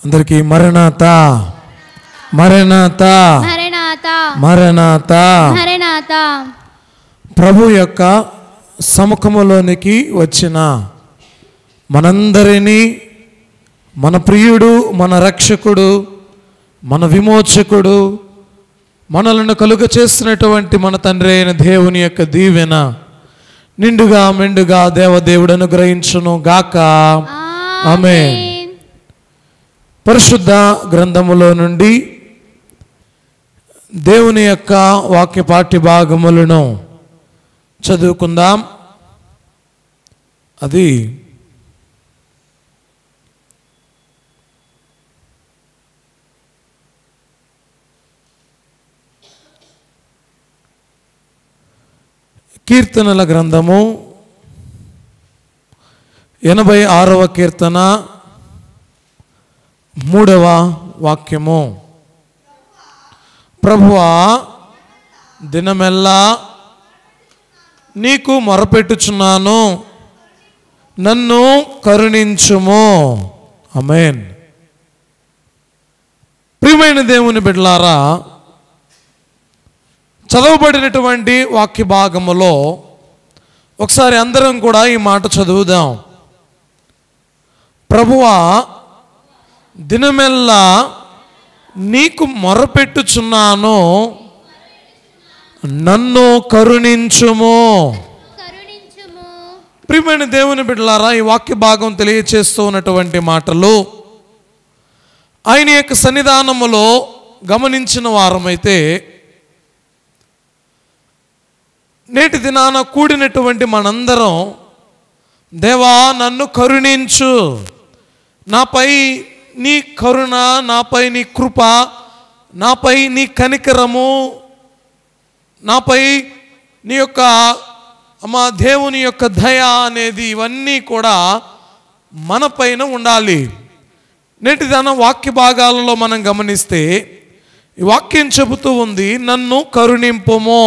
అందరికీ మరణాతా మరణాతా మరణాతా మరణాతా మరణాతా. ప్రభు యొక్క సముఖములోనికి వచ్చిన మనందరినీ మన ప్రియుడు, మన రక్షకుడు, మన విమోచకుడు, మనలను కలుగ చేసినటువంటి మన తండ్రి అయిన దేవుని యొక్క దీవెన నిండుగా మెండుగా దేవదేవుడు అనుగ్రహించును గాక. ఆమేన్. పరిశుద్ధ గ్రంథములో నుండి దేవుని యొక్క వాక్య పాఠ్య భాగములను చదువుకుందాం. అది కీర్తనల గ్రంథము 86వ కీర్తన 3వ వాక్యము. ప్రభువా, దినమెల్లా నీకు మొరపెట్టుచున్నాను, నన్ను కరుణించుము. ఆమేన్. ప్రియమైన దేవుని బిడ్డలారా, చదవబడినటువంటి వాక్య భాగములో ఒకసారి అందరం కూడా ఈ మాట చదువుదాం. ప్రభువా, దినమెల్లా నీకు మొరపెట్టుచున్నాను, నన్ను కరుణించుము. ప్రియమైన దేవుని బిడ్డలారా, ఈ వాక్య భాగం తెలియచేస్తూ ఉన్నటువంటి మాటలు ఆయన యొక్క సన్నిధానములో గమనించిన వారమైతే నేటి దినాన కూడినటువంటి మనందరం, దేవా నన్ను కరుణించు, నాపై నీ కరుణ, నాపై నీ కృప, నాపై నీ కనికరము, నాపై నీ యొక్క మా దేవుని యొక్క దయ అనేది ఇవన్నీ కూడా మన పైన ఉండాలి. నేటి దిన వాక్య భాగాలలో మనం గమనిస్తే ఈ వాక్యం చెబుతూ ఉంది, నన్ను కరుణింపుము.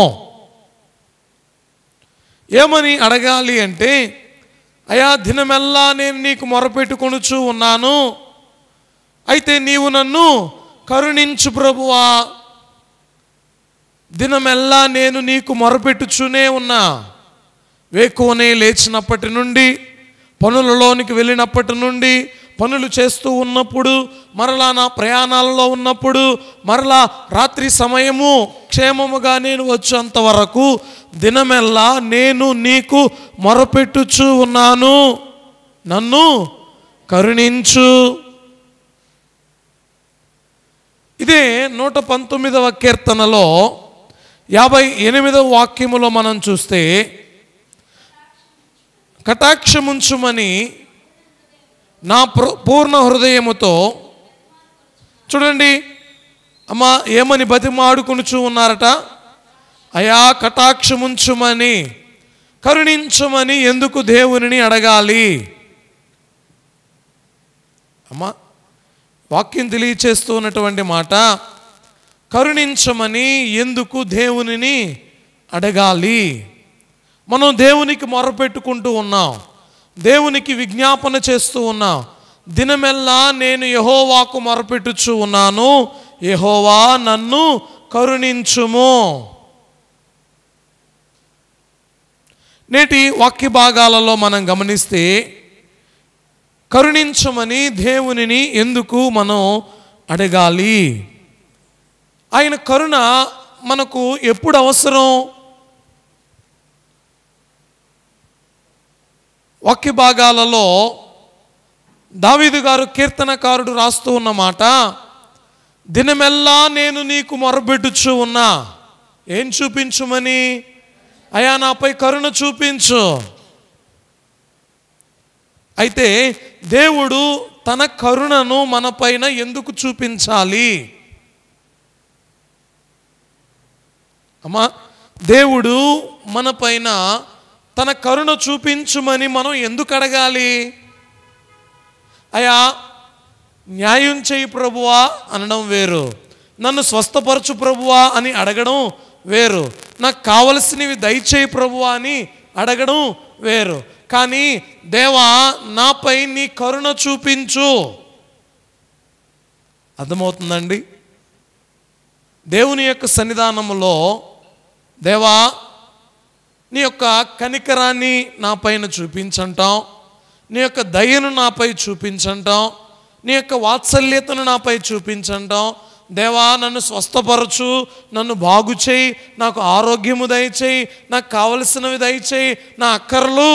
ఏమని అడగాలి అంటే, అయా దినమెల్లా నేను నీకు మొరపెట్టుకొనుచు ఉన్నాను, అయితే నీవు నన్ను కరుణించు ప్రభువా. దినమెల్లా నేను నీకు మొరపెట్టుచునే ఉన్నా. వేకువనే లేచినప్పటి నుండి, పనులలోనికి వెళ్ళినప్పటి నుండి, పనులు చేస్తూ ఉన్నప్పుడు, మరలా నా ప్రయాణాలలో ఉన్నప్పుడు, మరలా రాత్రి సమయము క్షేమముగా నేను వచ్చేంత వరకు దినమెల్లా నేను నీకు మొరపెట్టుచు ఉన్నాను, నన్ను కరుణించు. ఇదే 119వ కీర్తనలో 58వ వాక్యములో మనం చూస్తే, కటాక్షముంచుమని నా పూర్ణ హృదయముతో, చూడండి అమ్మా ఏమని బతిమాడుకొనుచు ఉన్నారట, అయా కటాక్షముంచుమని, కరుణించమని ఎందుకు దేవునిని అడగాలి? అమ్మా వాక్యం తెలియచేస్తూ ఉన్నటువంటి మాట, కరుణించమని ఎందుకు దేవునిని అడగాలి? మనం దేవునికి మొరపెట్టుకుంటూ ఉన్నాం, దేవునికి విజ్ఞాపన చేస్తూ ఉన్నాం. దినమెల్లా నేను యెహోవాకు మొరపెట్టుచు ఉన్నాను, యెహోవా నన్ను కరుణించుము. నేటి వాక్య భాగాలలో మనం గమనిస్తే, కరుణించమని దేవునిని ఎందుకు మనం అడగాలి? ఆయన కరుణ మనకు ఎప్పుడు అవసరం? వాక్య భాగాలలో దావీదు గారు కీర్తనకారుడు రాస్తూ ఉన్న మాట, దినమెల్లా నేను నీకు మొరపెట్టుచు ఉన్నా. ఏం చూపించుమని? అయా నాపై కరుణ చూపించు. అయితే దేవుడు తన కరుణను మన పైన ఎందుకు చూపించాలి? అమ్మా, దేవుడు మన పైన తన కరుణ చూపించుమని మనం ఎందుకు అడగాలి? అయా న్యాయం చేయి ప్రభువా అనడం వేరు, నన్ను స్వస్థపరచు ప్రభువా అని అడగడం వేరు, నాకు కావలసినవి దయచేయి ప్రభువా అని అడగడం వేరు. కానీ దేవా నాపై నీ కరుణ చూపించు, అర్థమవుతుందండి? దేవుని యొక్క సన్నిధానంలో, దేవా నీ యొక్క కనికరాన్ని నా పైన చూపించంటాం, నీ యొక్క దయను నాపై చూపించంటాం, నీ యొక్క వాత్సల్యతను నాపై చూపించంటాం. దేవా నన్ను స్వస్థపరచు, నన్ను బాగు చేయి, నాకు ఆరోగ్యము దయచేయి, నాకు కావలసినవి దయచేయి, నా అక్కర్లు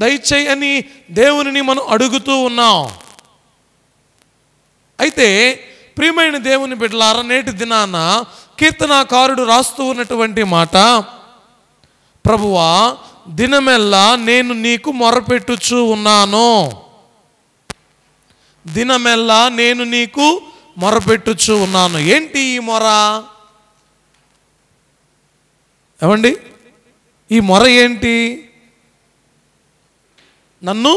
దయచేయి అని దేవునిని మనం అడుగుతూ ఉన్నాం. అయితే ప్రియమైన దేవుని బిడ్డలారా, నేటి దినాన కీర్తనాకారుడు రాస్తూ ఉన్నటువంటి మాట, ప్రభువా దినమెల్లా నేను నీకు మొరపెట్టుచూ ఉన్నాను, దినమెల్లా నేను నీకు మొరపెట్టుచూ ఉన్నాను. ఏంటి ఈ మొర? ఏమండి, ఈ మొర ఏంటి? నన్ను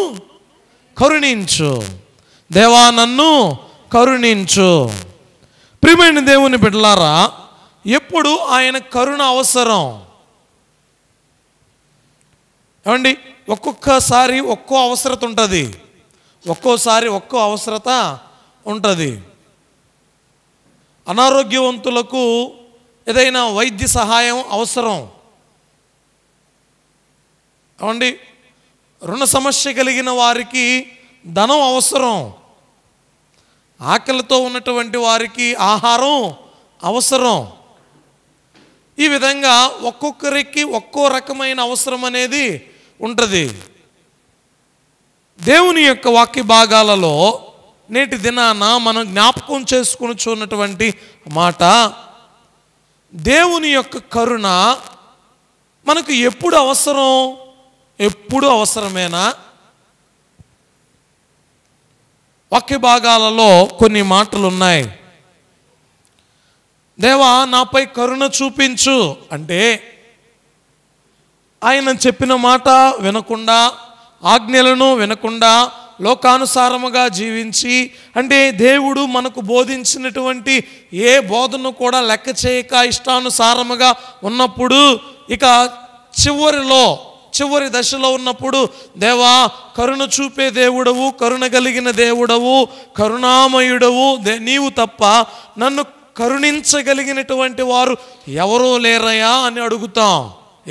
కరుణించు దేవా, నన్ను కరుణించు. ప్రియమైన దేవుని బిడ్డలారా, ఎప్పుడు ఆయన కరుణ అవసరం? ఏమండి, ఒక్కొక్కసారి ఒక్కో అవసరత ఉంటుంది, ఒక్కోసారి ఒక్కో అవసరత ఉంటుంది. అనారోగ్యవంతులకు ఏదైనా వైద్య సహాయం అవసరం. ఏమండి, రుణ సమస్య కలిగిన వారికి ధనం అవసరం, ఆకలితో ఉన్నటువంటి వారికి ఆహారం అవసరం. ఈ విధంగా ఒక్కొక్కరికి ఒక్కో రకమైన అవసరం అనేది ఉంటుంది. దేవుని యొక్క వాక్య భాగాలలో నేటి దినాన మనం జ్ఞాపకం చేసుకుని చూన్నటువంటి మాట, దేవుని యొక్క కరుణ మనకు ఎప్పుడు అవసరం? ఎప్పుడు అవసరమేనా? వాక్య భాగాలలో కొన్ని మాటలు ఉన్నాయి. దేవా నాపై కరుణ చూపించు అంటే ఆయన చెప్పిన మాట వినకుండా, ఆజ్ఞలను వినకుండా, లోకానుసారముగా జీవించి, అంటే దేవుడు మనకు బోధించినటువంటి ఏ బోధను కూడా లెక్క చేయక ఇష్టానుసారముగా ఉన్నప్పుడు, ఇక చివరి దశలో ఉన్నప్పుడు, దేవా కరుణ చూపే దేవుడవు, కరుణ కలిగిన దేవుడవు, కరుణామయుడవు, నీవు తప్ప నన్ను కరుణించగలిగినటువంటి వారు ఎవరూ లేరయ్యా అని అడుగుతాం.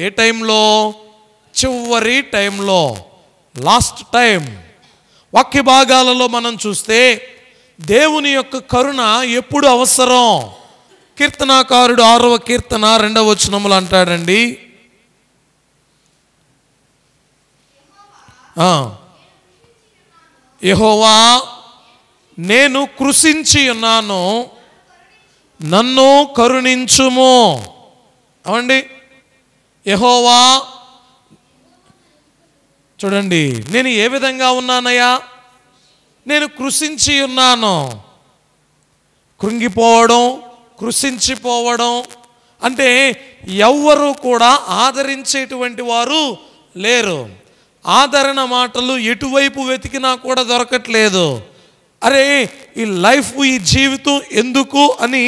ఏ టైంలో? చివరి టైంలో, లాస్ట్ టైం. వాక్య భాగాలలో మనం చూస్తే దేవుని యొక్క కరుణ ఎప్పుడు అవసరం? కీర్తనాకారుడు 6వ కీర్తన 2వ వచనములు అంటాడండి, యెహోవా నేను కృషించి ఉన్నాను, నన్ను కరుణించుము. అవండి, యెహోవా చూడండి, నేను ఏ విధంగా ఉన్నానయ్యా? నేను కృషించి ఉన్నాను. కృంగిపోవడం, కృషించిపోవడం అంటే ఎవ్వరూ కూడా ఆదరించేటువంటి వారు లేరు. ఆదరణ మాటలు ఎటువైపు వెతికినా కూడా దొరకట్లేదు. అరే ఈ లైఫ్, ఈ జీవితం ఎందుకు అని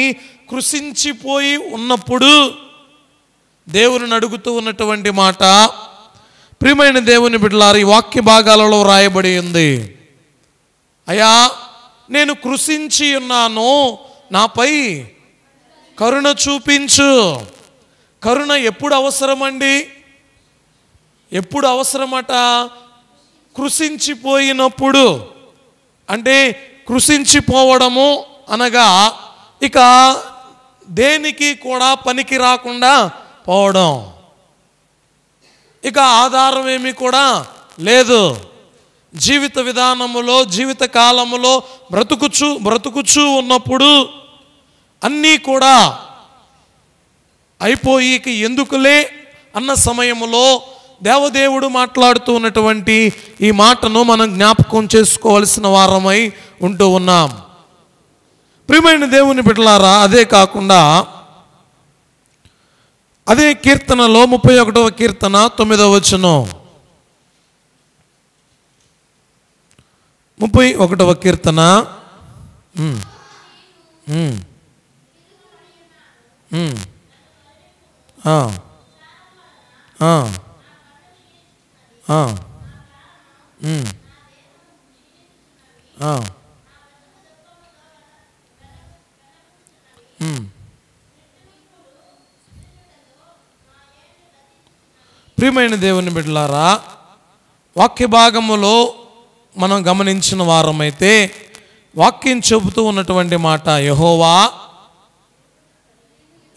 కృషించిపోయి ఉన్నప్పుడు దేవుని అడుగుతూ ఉన్నటువంటి మాట, ప్రియమైన దేవుని బిడ్డలారా, ఈ వాక్య భాగాలలో రాయబడి ఉంది, అయ్యా నేను కృషించి ఉన్నాను, నాపై కరుణ చూపించు. కరుణ ఎప్పుడు అవసరమండి? ఎప్పుడు అవసరమట? కృషించిపోయినప్పుడు. అంటే కృషించిపోవడము అనగా ఇక దేనికి కూడా పనికి రాకుండా పోవడం, ఇక ఆధారం ఏమీ కూడా లేదు. జీవిత విధానములో, జీవిత కాలములో బ్రతుకుచూ ఉన్నప్పుడు అన్నీ కూడా అయిపోయి ఇక ఎందుకులే అన్న సమయంలో దేవదేవుడు మాట్లాడుతూ ఉన్నటువంటి ఈ మాటను మనం జ్ఞాపకం చేసుకోవాల్సిన వారమై ఉంటూ ఉన్నాం. ప్రియమైన దేవుని బిడ్డలారా, అదే కాకుండా అదే కీర్తనలో 31వ కీర్తన 9వ వచనం, 31వ కీర్తన ప్రియమైన దేవుని బిడ్డలారా, వాక్య భాగములో మనం గమనించిన వారమైతే వాక్యం చెబుతూ ఉన్నటువంటి మాట, యెహోవా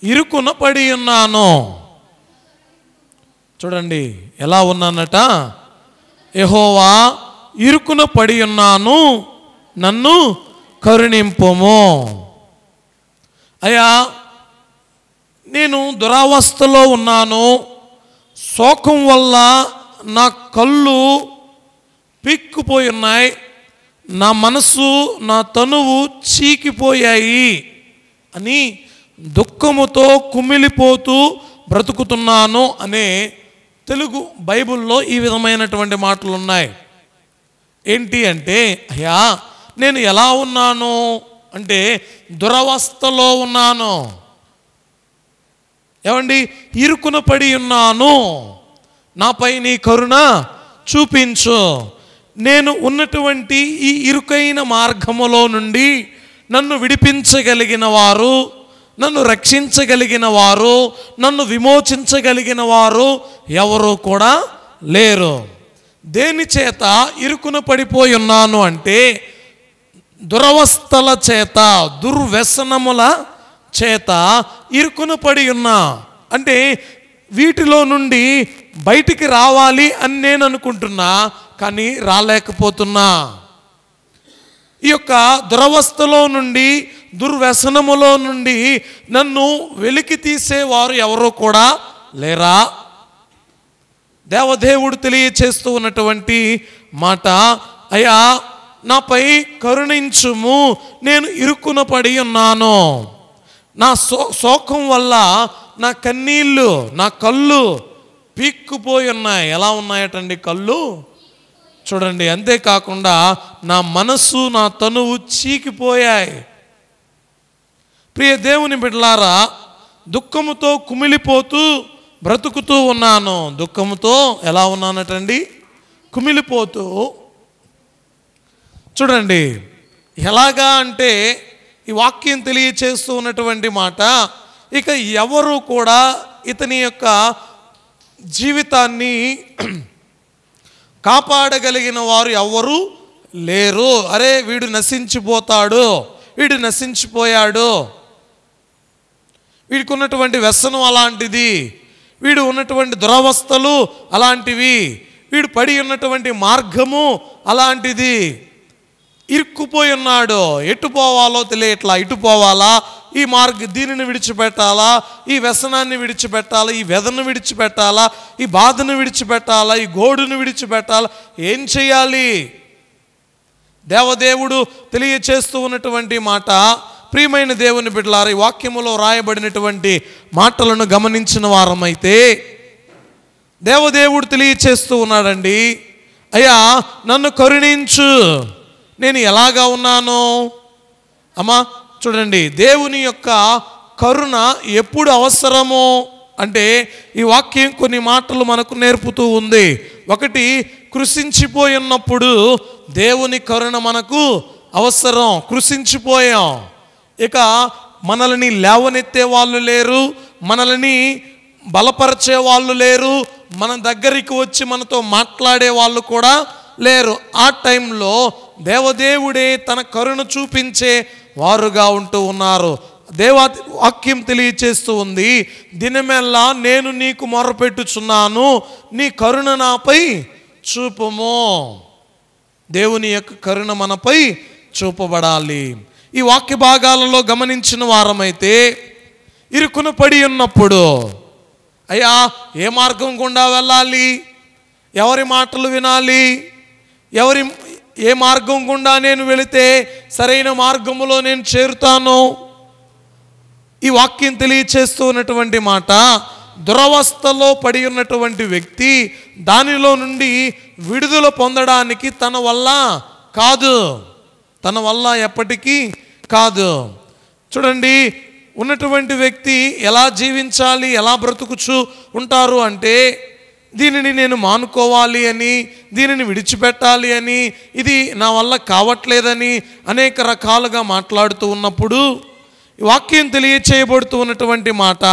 ఇరుకున పడి ఉన్నాను. చూడండి ఎలా ఉన్నానట, యెహోవా ఇరుకున పడి ఉన్నాను, నన్ను కరుణింపుము. అయ్యా, నేను దురావస్థలో ఉన్నాను, శోకం వల్ల నా కళ్ళు పీక్కుపోయి ఉన్నాయి, నా మనసు నా తనువు చీకిపోయాయి అని దుఃఖముతో కుమిలిపోతూ బ్రతుకుతున్నాను అనే తెలుగు బైబిల్లో ఈ విధమైనటువంటి మాటలు ఉన్నాయి. ఏంటి అంటే, అయ్యా నేను ఎలా ఉన్నాను అంటే దురవస్థలో ఉన్నాను. ఏమండి, ఇరుకున పడి ఉన్నాను, నాపై నీ కరుణ చూపించు. నేను ఉన్నటువంటి ఈ ఇరుకైన మార్గములో నుండి నన్ను విడిపించగలిగిన వారు, నన్ను రక్షించగలిగిన వారు, నన్ను విమోచించగలిగిన వారు ఎవరు కూడా లేరు. దేని చేత ఇరుకున పడిపోయి ఉన్నాను అంటే దురవస్థల చేత, దుర్వ్యసనముల చేత ఇరుకున పడి ఉన్నా. అంటే వీటిలో నుండి బయటికి రావాలి అని నేను అనుకుంటున్నా, కానీ రాలేకపోతున్నా. ఈ యొక్క దురవస్థలో నుండి, దుర్వ్యసనములో నుండి నన్ను వెలికి తీసేవారు ఎవరో కూడా లేరా? దేవదేవుడు తెలియచేస్తూ ఉన్నటువంటి మాట, అయ్యా నాపై కరుణించుము, నేను ఇరుకున పడి ఉన్నాను. నా శోకం వల్ల నా కన్నీళ్ళు, నా కళ్ళు పీక్కుపోయి ఉన్నాయి. ఎలా ఉన్నాయటండి కళ్ళు? చూడండి. అంతేకాకుండా నా మనసు, నా తనువు చీకిపోయాయి. ప్రియ దేవుని బిడ్డలారా, దుఃఖముతో కుమిలిపోతూ బ్రతుకుతూ ఉన్నాను. దుఃఖముతో ఎలా ఉన్నానటండి? కుమిలిపోతూ. చూడండి ఎలాగా అంటే ఈ వాక్యం తెలియచేస్తూ ఉన్నటువంటి మాట, ఇక ఎవరు కూడా ఇతని యొక్క జీవితాన్ని కాపాడగలిగిన వారు ఎవరు లేరు. అరే వీడు నశించిపోతాడు, వీడు నశించిపోయాడు, వీడికి ఉన్నటువంటి వ్యసనం అలాంటిది, వీడు ఉన్నటువంటి దురవస్థలు అలాంటివి, వీడు పడి ఉన్నటువంటి మార్గము అలాంటిది, ఇరుక్కుపోయి ఉన్నాడు, ఎటు పోవాలో తెలియట్లా, ఇటు పోవాలా, ఈ దీనిని విడిచిపెట్టాలా, ఈ వ్యసనాన్ని విడిచిపెట్టాలా, ఈ వ్యధను విడిచిపెట్టాలా, ఈ బాధను విడిచిపెట్టాలా, ఈ గోడును విడిచిపెట్టాలా, ఏం చేయాలి? దేవదేవుడు తెలియచేస్తూ ఉన్నటువంటి మాట, ప్రియమైన దేవుని బిడ్డలారా, ఈ వాక్యములో రాయబడినటువంటి మాటలను గమనించిన వారమైతే దేవదేవుడు తెలియచేస్తూ ఉన్నాడండి, అయ్యా నన్ను కరుణించు, నేను ఎలాగా ఉన్నాను. అమ్మా చూడండి, దేవుని యొక్క కరుణ ఎప్పుడు అవసరమో అంటే ఈ వాక్యం కొన్ని మాటలు మనకు నేర్పుతూ ఉంది. ఒకటి, కృషించిపోయి ఉన్నప్పుడు దేవుని కరుణ మనకు అవసరం. కృషించిపోయాం, ఇక మనల్ని లేవనెత్తే వాళ్ళు లేరు, మనల్ని బలపరిచే వాళ్ళు లేరు, మన దగ్గరికి వచ్చి మనతో మాట్లాడే వాళ్ళు కూడా లేరు. ఆ టైంలో దేవదేవుడే తన కరుణ చూపించే వారుగా ఉంటూ ఉన్నారు. వాక్యం తెలియచేస్తూ ఉంది, దినమెల్లా నేను నీకు మొరపెట్టుచున్నాను, నీ కరుణ నాపై చూపుము. దేవుని యొక్క కరుణ మనపై చూపబడాలి. ఈ వాక్య భాగాలలో గమనించిన వారమైతే ఇరుకున పడి ఉన్నప్పుడు అయ్యా ఏ మార్గం గుండా వెళ్ళాలి, ఎవరి మాటలు వినాలి, ఏ మార్గం గుండా నేను వెళితే సరైన మార్గములో నేను చేరుతాను. ఈ వాక్యం తెలియచేస్తూ ఉన్నటువంటి మాట, దురవస్థలో పడి ఉన్నటువంటి వ్యక్తి దానిలో నుండి విడుదల పొందడానికి తన వల్ల కాదు, తన వల్ల ఎప్పటికీ కాదు. చూడండి, ఉన్నటువంటి వ్యక్తి ఎలా జీవించాలి, ఎలా బ్రతుకుచూ ఉంటారు అంటే దీనిని నేను మానుకోవాలి అని, దీనిని విడిచిపెట్టాలి అని, ఇది నా వల్ల కావట్లేదని అనేక రకాలుగా మాట్లాడుతూ ఉన్నప్పుడు వాక్యం తెలియచేయబడుతూ ఉన్నటువంటి మాట,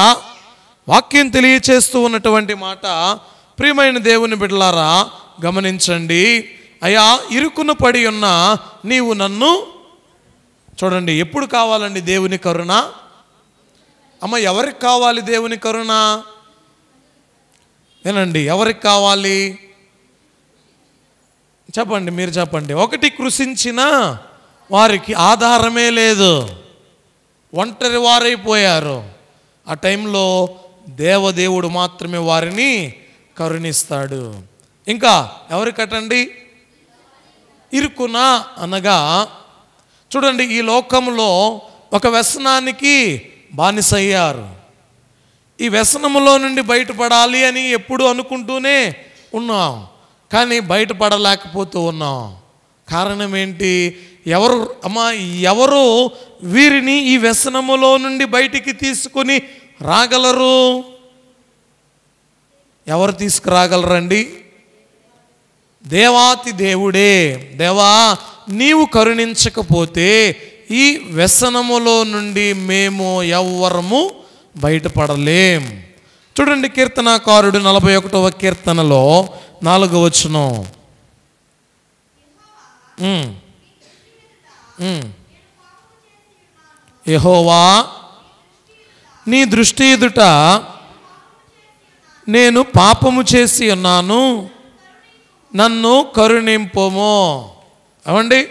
వాక్యం తెలియచేస్తూ ఉన్నటువంటి మాట, ప్రియమైన దేవుని బిడ్డలారా గమనించండి. అయ్యా, ఇరుకున పడి ఉన్న నీవు నన్ను చూడండి. ఎప్పుడు కావాలండి దేవుని కరుణ? అమ్మ, ఎవరికి కావాలి దేవుని కరుణ? ఏనండి, ఎవరికి కావాలి చెప్పండి, మీరు చెప్పండి. ఒకటి, కృషించిన వారికి ఆధారమే లేదు, ఒంటరి వారైపోయారు. ఆ టైంలో దేవదేవుడు మాత్రమే వారిని కరుణిస్తాడు. ఇంకా ఎవరికటండి? ఇరుకున అనగా చూడండి, ఈ లోకంలో ఒక వ్యసనానికి బానిసయ్యారు. ఈ వ్యసనములో నుండి బయటపడాలి అని ఎప్పుడు అనుకుంటూనే ఉన్నాం, కానీ బయటపడలేకపోతూ ఉన్నాం. కారణం ఏంటి? ఎవరు వీరిని ఈ వ్యసనములో నుండి బయటికి తీసుకొని రాగలరు? ఎవరు తీసుకురాగలరండి? దేవాతి దేవుడే. దేవా, నీవు కరుణించకపోతే ఈ వ్యసనములో నుండి మేము ఎవ్వరము బయటపడలేం. చూడండి, కీర్తనాకారుడు 41వ కీర్తనలో 4వ వచనం. యెహోవా, నీ దృష్టి ఎదుట నేను పాపము చేసి ఉన్నాను, నన్ను కరుణింపుము. అవండి,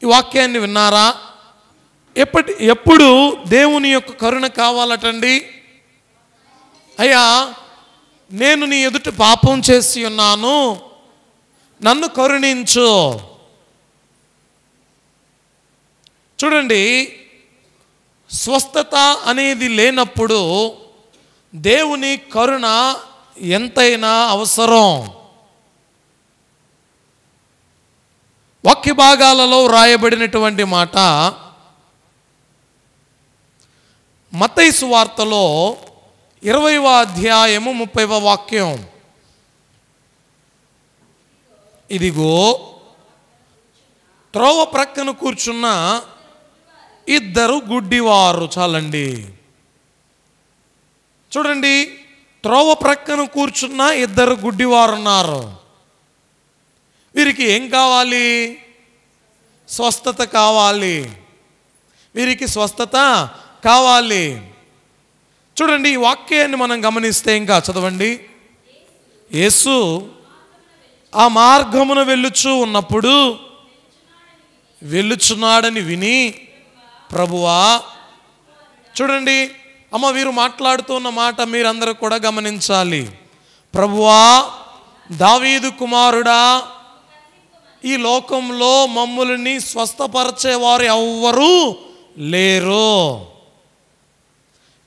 ఈ వాక్యాన్ని విన్నారా? ఎప్పుడు దేవుని యొక్క కరుణ కావాలటండి? అయ్యా, నేను నీ ఎదుట పాపం చేసి ఉన్నాను, నన్ను కరుణించు. చూడండి, స్వస్థత అనేది లేనప్పుడు దేవుని కరుణ ఎంతైనా అవసరం. వాక్య భాగాలలో రాయబడినటువంటి మాట మత్తయి సువార్తలో 20వ అధ్యాయము 30వ వాక్యం. ఇదిగో, త్రోవ ప్రక్కన కూర్చున్న ఇద్దరు గుడ్డివారు. చాలండి, చూడండి, త్రోవ ప్రక్కన కూర్చున్న ఇద్దరు గుడ్డివారు ఉన్నారు. వీరికి ఏం కావాలి? స్వస్థత కావాలి. వీరికి స్వస్థత కావాలి. చూడండి, ఈ వాక్యాన్ని మనం గమనిస్తే ఇంకా చదవండి. యేసు ఆ మార్గమున వెళ్ళుచున్నాడని విని, ప్రభువా, చూడండి అమ్మ, వీరు మాట్లాడుతున్న మాట మీరందరూ కూడా గమనించాలి. ప్రభువా, దావీదు కుమారుడా, ఈ లోకంలో మమ్ములని స్వస్థపరిచేవారు ఎవ్వరూ లేరు.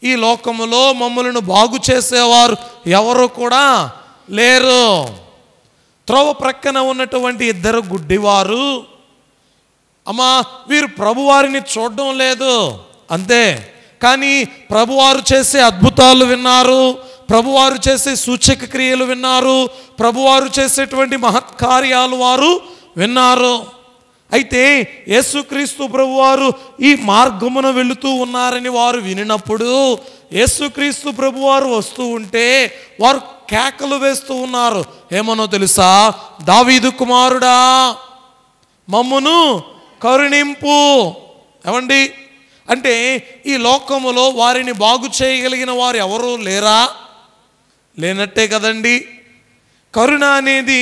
ఈ లోకములో మమ్మలను బాగు చేసేవారు ఎవరు కూడా లేరు. త్రోవ ప్రక్కన ఉన్నటువంటి ఇద్దరు గుడ్డివారు, అమ్మా, వీరు ప్రభువారిని చూడడం లేదు అంతే, కానీ ప్రభువారు చేసే అద్భుతాలు విన్నారు, ప్రభువారు చేసే సూచక క్రియలు విన్నారు, ప్రభువారు చేసేటువంటి మహత్కార్యాలు వారు విన్నారు. అయితే యేసుక్రీస్తు ప్రభువారు ఈ మార్గమున వెళుతూ ఉన్నారని వారు వినినప్పుడు, యేసుక్రీస్తు ప్రభువారు వస్తూ ఉంటే వారు కేకలు వేస్తూ ఉన్నారు. ఏమనో తెలుసా? దావీదు కుమారుడా, మమ్మును కరుణింపు. ఏమండి, అంటే ఈ లోకములో వారిని బాగు చేయగలిగిన వారు ఎవరు లేరా? లేనట్టే కదండి. కరుణ అనేది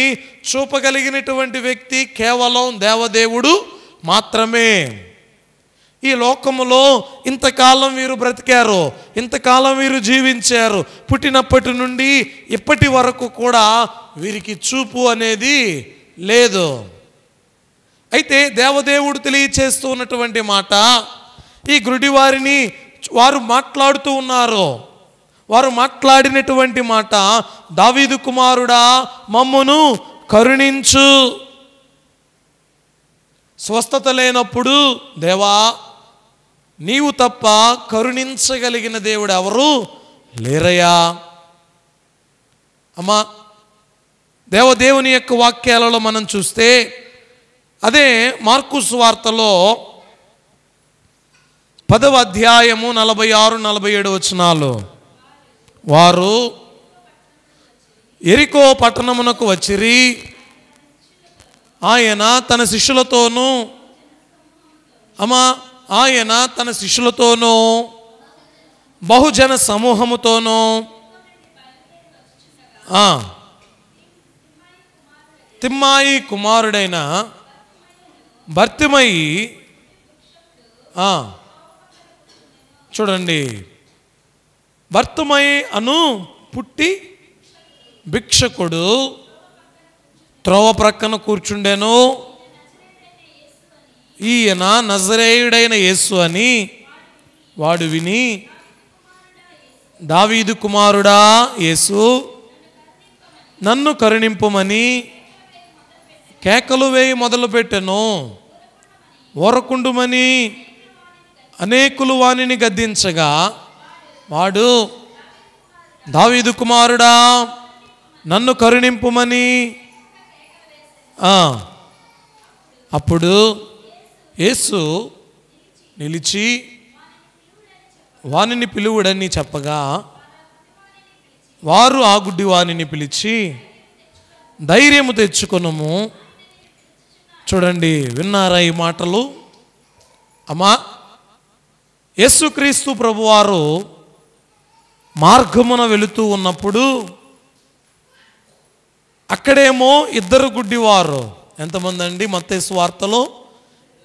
చూపగలిగినటువంటి వ్యక్తి కేవలం దేవదేవుడు మాత్రమే. ఈ లోకములో ఇంతకాలం వీరు బ్రతికారు, ఇంతకాలం వీరు జీవించారు, పుట్టినప్పటి నుండి ఇప్పటి వరకు కూడా వీరికి చూపు అనేది లేదు. అయితే దేవదేవుడు తెలియచేస్తూ ఉన్నటువంటి మాట, ఈ గుడ్డివారిని వారు మాట్లాడుతూ ఉన్నారు. వారు మాట్లాడినటువంటి మాట, దావీదు కుమారుడా, మమ్మును కరుణించు. స్వస్థత లేనప్పుడు, దేవా, నీవు తప్ప కరుణించగలిగిన దేవుడు ఎవరు లేరయ్యా. అమ్మా, దేవదేవుని యొక్క వాక్యాలలో మనం చూస్తే, అదే మార్కు సువార్తలో 10వ అధ్యాయము 46-47 వచనాలు. వారు యెరికో పట్టణమునకు వచ్చిరి. ఆయన తన శిష్యులతోనూ బహుజన సమూహముతోనూ తిమ్మాయి కుమారుడైన బర్తిమయి, చూడండి, బర్తిమయి అను పుట్టి భిక్షకుడు త్రోవ ప్రక్కన కూర్చుండెను. ఈయన నజరేయుడైన యేసు అని వాడు విని, దావీదు కుమారుడా యేసు, నన్ను కరుణింపుమని కేకలు వేయి మొదలుపెట్టెను. ఓరకుండుమని అనేకులు వానిని గద్దించగా, వాడు దావీదు కుమారుడా నన్ను కరుణింపుమని. అప్పుడు యేసు నిలిచి వానిని పిలువుడని చెప్పగా, వారు ఆ గుడ్డి వానిని పిలిచి, ధైర్యము తెచ్చుకొనుము. చూడండి, విన్నారా ఈ మాటలు? అమ్మా, యేసుక్రీస్తు ప్రభువారు మార్గమున వెళుతూ ఉన్నప్పుడు అక్కడేమో ఇద్దరు గుడ్డివారు. ఎంతమంది అండి? మత్తయి సువార్తలో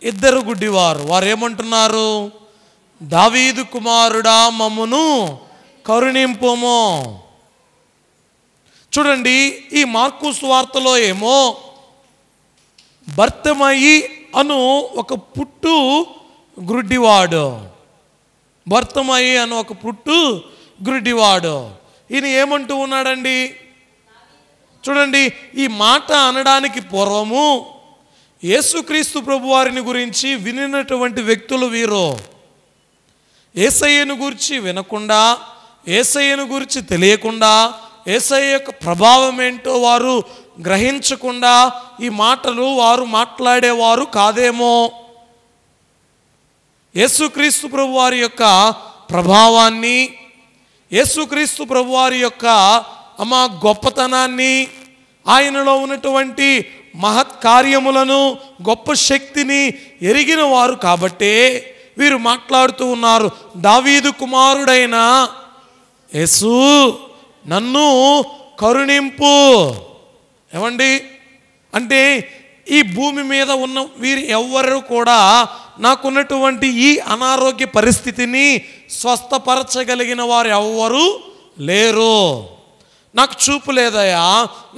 ఇద్దరు గుడ్డివారు. వారు ఏమంటున్నారు? దావీదు కుమారుడా మమ్మును కరుణింపుము. చూడండి, ఈ మార్కు సువార్తలో ఏమో బర్తిమయి అను ఒక పుట్టు గ్రుడ్డివాడు, బర్తిమయి అను ఒక పుట్టు గ్రుడ్డివాడు. ఈయన ఏమంటూ ఉన్నాడండి? చూడండి, ఈ మాట అనడానికి పూర్వము యేసుక్రీస్తు ప్రభువారిని గురించి వినినటువంటి వ్యక్తులు వీరు. యేసయ్యను గురించి వినకుండా, యేసయ్యను గురించి తెలియకుండా, యేసయ్య యొక్క ప్రభావం ఏంటో వారు గ్రహించకుండా ఈ మాటలు వారు మాట్లాడేవారు కాదేమో. యేసుక్రీస్తు ప్రభువారి యొక్క ప్రభావాన్ని, యేసుక్రీస్తు ప్రభువారి యొక్క గొప్పతనాన్ని, ఆయనలో ఉన్నటువంటి మహత్కార్యములను, గొప్ప శక్తిని ఎరిగిన వారు కాబట్టే వీరు మాట్లాడుతూ ఉన్నారు. దావీదు కుమారుడైన యేసు నన్ను కరుణింపు. ఏమండి? అంటే ఈ భూమి మీద ఉన్న వీరు ఎవ్వరు కూడా నాకున్నటువంటి ఈ అనారోగ్య పరిస్థితిని స్వస్థపరచగలిగిన వారు ఎవ్వరు లేరు. నాకు చూపు లేదయ్యా,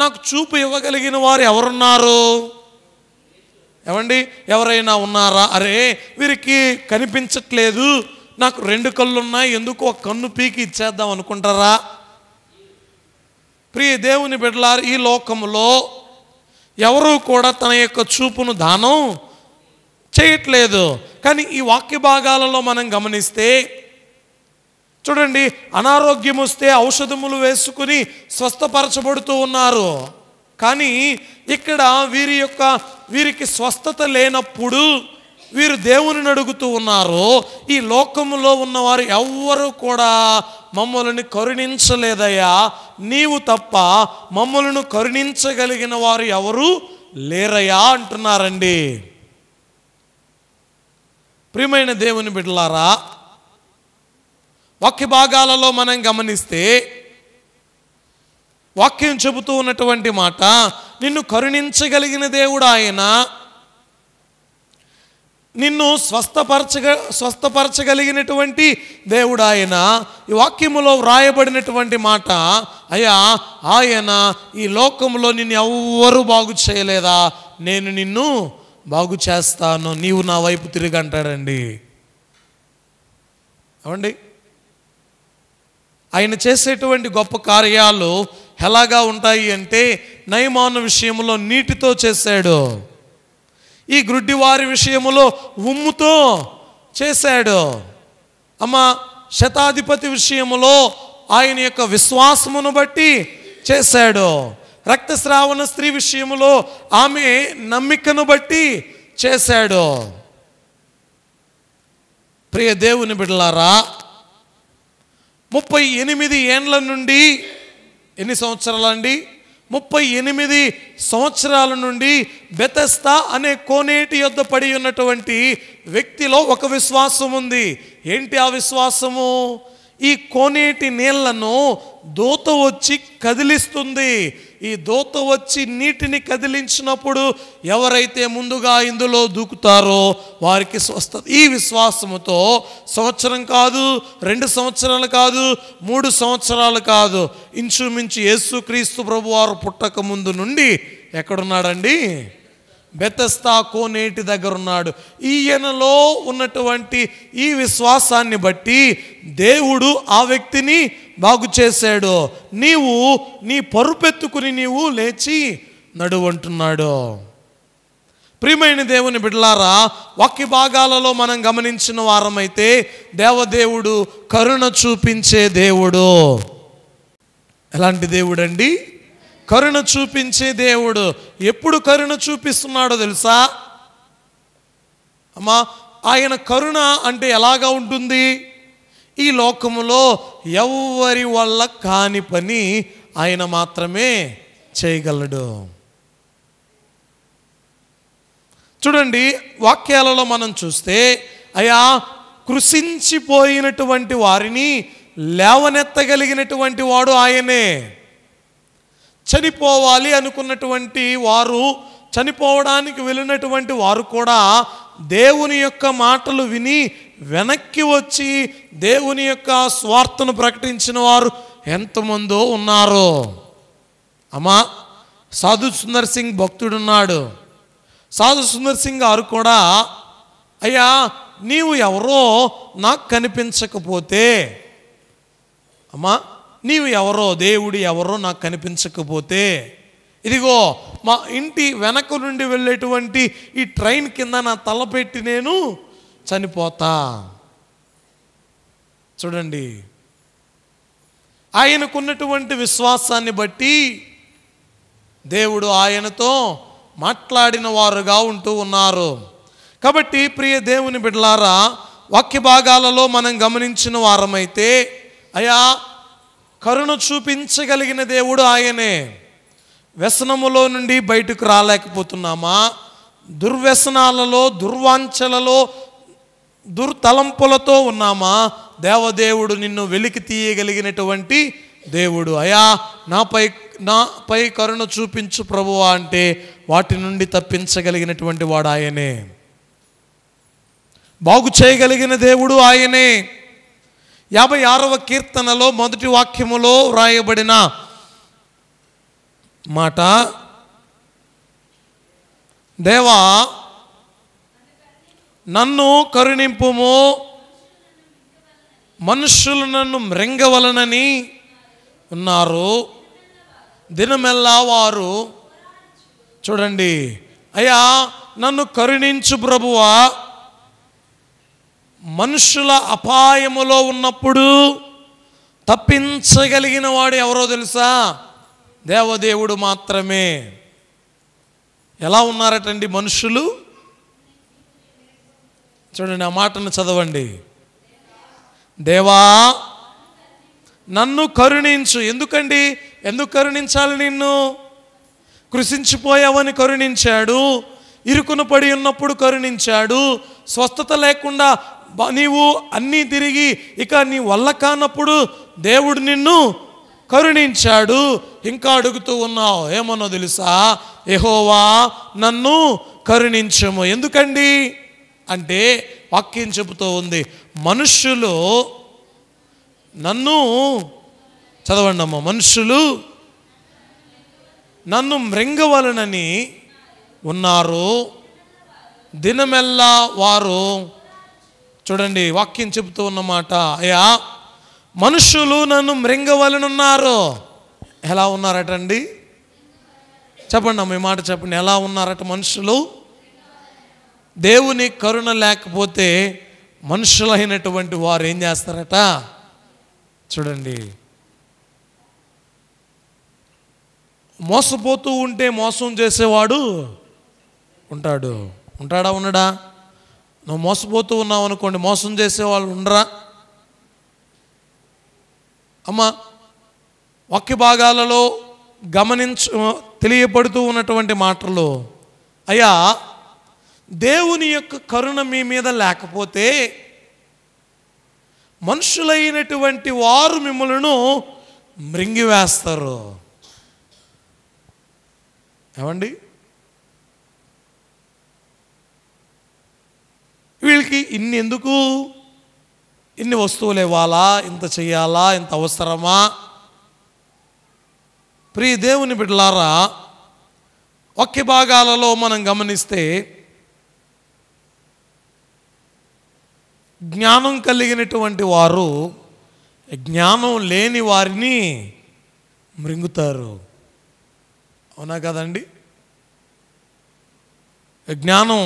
నాకు చూపు ఇవ్వగలిగిన వారు ఎవరున్నారు? ఏమండి? ఎవరైనా ఉన్నారా? అరే వీరికి కనిపించట్లేదు, నాకు 2 కళ్ళు ఉన్నాయి, ఎందుకు ఒక కన్ను పీకి ఇచ్చేద్దాం అనుకుంటారా? ప్రియ దేవుని బిడ్డలారా, ఈ లోకంలో ఎవరు కూడా తన యొక్క చూపును దానం చేయట్లేదు. కానీ ఈ వాక్య భాగాలలో మనం గమనిస్తే చూడండి, అనారోగ్యం వస్తే ఔషధములు వేసుకుని స్వస్థపరచబడుతూ ఉన్నారు. కానీ ఇక్కడ వీరికి స్వస్థత లేనప్పుడు వీరు దేవుని అడుగుతూ ఉన్నారు. ఈ లోకములో ఉన్నవారు ఎవ్వరూ కూడా మమ్మల్ని కరుణించలేదయ్యా, నీవు తప్ప మమ్మల్ని కరుణించగలిగిన వారు ఎవరు లేరయ్యా అంటున్నారండి. ప్రియమైన దేవుని బిడ్డలారా, వాక్య భాగాలలో మనం గమనిస్తే వాక్యం చెబుతూ ఉన్నటువంటి మాట, నిన్ను కరుణించగలిగిన దేవుడు ఆయన, నిన్ను స్వస్థపరచగలిగినటువంటి దేవుడు ఆయన. ఈ వాక్యములో వ్రాయబడినటువంటి మాట, అయ్యా ఆయన ఈ లోకంలో నిన్ను ఎవ్వరూ బాగు చేయలేదా, నేను నిన్ను బాగు చేస్తాను, నీవు నా వైపు తిరిగి అంటాడండి. ఏమండి? ఆయన చేసేటువంటి గొప్ప కార్యాలు ఎలాగా ఉంటాయి అంటే, నయమాను విషయంలో నీటితో చేశాడు, ఈ గ్రుడ్డివారి విషయములో ఉమ్ముతో చేశాడు, శతాధిపతి విషయములో ఆయన యొక్క విశ్వాసమును బట్టి చేశాడు, రక్తస్రావణ స్త్రీ విషయములో ఆమె నమ్మికను బట్టి చేశాడు. ప్రియ దేవుని బిడ్డలారా, 38 ఏండ్ల నుండి ఎన్ని సంవత్సరాలండి? 38 సంవత్సరాల నుండి బెతెస్దా అనే కోనేటి యొద్ద పడి ఉన్నటువంటి వ్యక్తిలో ఒక విశ్వాసం ఉంది. ఏంటి ఆ విశ్వాసము? ఈ కోనేటి నీళ్లను దూత వచ్చి కదిలిస్తుంది. ఈ దూత వచ్చి నీటిని కదిలించినప్పుడు ఎవరైతే ముందుగా ఇందులో దూకుతారో వారికి స్వస్థత. ఈ విశ్వాసముతో సంవత్సరం కాదు, 2 సంవత్సరాలు కాదు, 3 సంవత్సరాలు కాదు, ఇంచుమించు యేసుక్రీస్తు ప్రభువారు పుట్టక ముందు నుండి ఎక్కడున్నాడండి? బెతెస్దా కోనేటి దగ్గర ఉన్నాడు. ఈయనలో ఉన్నటువంటి ఈ విశ్వాసాన్ని బట్టి దేవుడు ఆ వ్యక్తిని బాగు చేశాడు. నీవు నీ పరుపెత్తుకుని నీవు లేచి నడువంటున్నాడు. ప్రియమైన దేవుని బిడ్డలారా, వాక్య భాగాలలో మనం గమనించిన వారమైతే దేవదేవుడు కరుణ చూపించే దేవుడు. ఎలాంటి దేవుడు అండి? కరుణ చూపించే దేవుడు. ఎప్పుడు కరుణ చూపిస్తున్నాడో తెలుసా అమ్మా? ఆయన కరుణ అంటే ఎలాగా ఉంటుంది? ఈ లోకములో ఎవరి వల్ల కాని పని ఆయన మాత్రమే చేయగలడు. చూడండి, వాక్యాలలో మనం చూస్తే అయా కృషించిపోయినటువంటి వారిని లేవనెత్తగలిగినటువంటి వాడు ఆయనే. చనిపోవాలి అనుకున్నటువంటి వారు, చనిపోవడానికి వెళ్ళినటువంటి వారు కూడా దేవుని యొక్క మాటలు విని వెనక్కి వచ్చి దేవుని యొక్క స్వార్థను ప్రకటించిన వారు ఎంతమందో ఉన్నారు. అమ్మా, సాధు సుందర్ సింగ్ భక్తుడున్నాడు. సాధు సుందర్ సింగ్ గారు కూడా, అయ్యా నీవు ఎవరో నాకు కనిపించకపోతే, అమ్మా నీవు ఎవరో, దేవుడు ఎవరో నాకు కనిపించకపోతే, ఇదిగో మా ఇంటి వెనక నుండి వెళ్ళేటువంటి ఈ ట్రైన్ కింద నా తల పెట్టి నేను చనిపోతా. చూడండి, ఆయనకున్నటువంటి విశ్వాసాన్ని బట్టి దేవుడు ఆయనతో మాట్లాడిన వారుగా ఉంటూ ఉన్నారు. కాబట్టి ప్రియ దేవుని బిడ్డలారా, వాక్య భాగాలలో మనం గమనించిన వారమైతే అయా కరుణ చూపించగలిగిన దేవుడు ఆయనే. వ్యసనములో నుండి బయటకు రాలేకపోతున్నామా? దుర్వ్యసనాలలో, దుర్వాంఛలలో, దుర్తలంపులతో ఉన్నామా? దేవదేవుడు నిన్ను వెలికి తీయగలిగినటువంటి దేవుడు. అయా నాపై కరుణ చూపించు ప్రభువా అంటే వాటి నుండి తప్పించగలిగినటువంటి వాడు ఆయనే. బాగు చేయగలిగిన దేవుడు ఆయనే. 56వ కీర్తనలో మొదటి వాక్యములో వ్రాయబడిన మాట, దేవా నన్ను కరుణింపుము, మనుష్యులు నన్ను మృంగవలనని ఉన్నారు, దినమెల్లా వారు. చూడండి, అయ్యా నన్ను కరుణించు ప్రభువా. మనుషుల అపాయములో ఉన్నప్పుడు తప్పించగలిగిన వాడు ఎవరో తెలుసా? దేవదేవుడు మాత్రమే. ఎలా ఉన్నారటండి మనుషులు? చూడండి, ఆ మాటను చదవండి. దేవా నన్ను కరుణించు. ఎందుకండి? ఎందుకు కరుణించాలి నిన్ను? కృషించిపోయావని కరుణించాడు, ఇరుకున పడి ఉన్నప్పుడు కరుణించాడు, స్వస్థత లేకుండా నీవు అన్నీ తిరిగి ఇక నీ వల్ల కానప్పుడు దేవుడు నిన్ను కరుణించాడు. ఇంకా అడుగుతూ ఉన్నావు ఏమన్నో తెలుసా? యెహోవా నన్ను కరుణించుము. ఎందుకండి అంటే వాక్యం చెబుతూ ఉంది, మనుష్యులు నన్ను, చదవండి అమ్మ, మనుషులు నన్ను మృంగవలనని ఉన్నారు, దినమెల్లా వారు. చూడండి, వాక్యం చెబుతూ ఉన్నమాట, అయ్యా మనుషులు నన్ను మృంగవలనున్నారు. ఎలా ఉన్నారటండి? చెప్పండి అమ్మ, ఈ మాట చెప్పండి. ఎలా ఉన్నారట మనుషులు? దేవుని కరుణ లేకపోతే మనుషులైనటువంటి వారు ఏం చేస్తారట? చూడండి, మోసపోతూ ఉంటే మోసం చేసేవాడు ఉంటాడు. ఉంటాడా? ఉండడా? నువ్వు మోసపోతూ ఉన్నావు అనుకోండి, మోసం చేసేవాళ్ళు ఉండరా? అమ్మా, వాక్య భాగాలలో తెలియబడుతూ ఉన్నటువంటి మాటలు, అయ్యా దేవుని యొక్క కరుణ మీ మీద లేకపోతే మనుషులైనటువంటి వారు మిమ్మల్ని మృంగివేస్తారు. ఏమండి, వీళ్ళకి ఎందుకు ఇన్ని వస్తువులు ఇవ్వాలా, ఇంత చెయ్యాలా, ఇంత అవసరమా? ప్రియ దేవుని బిడ్డలారా, వాక్య భాగాలలో మనం గమనిస్తే జ్ఞానం కలిగినటువంటి వారు జ్ఞానం లేని వారిని మృంగుతారు. అవునా కదండి? జ్ఞానం,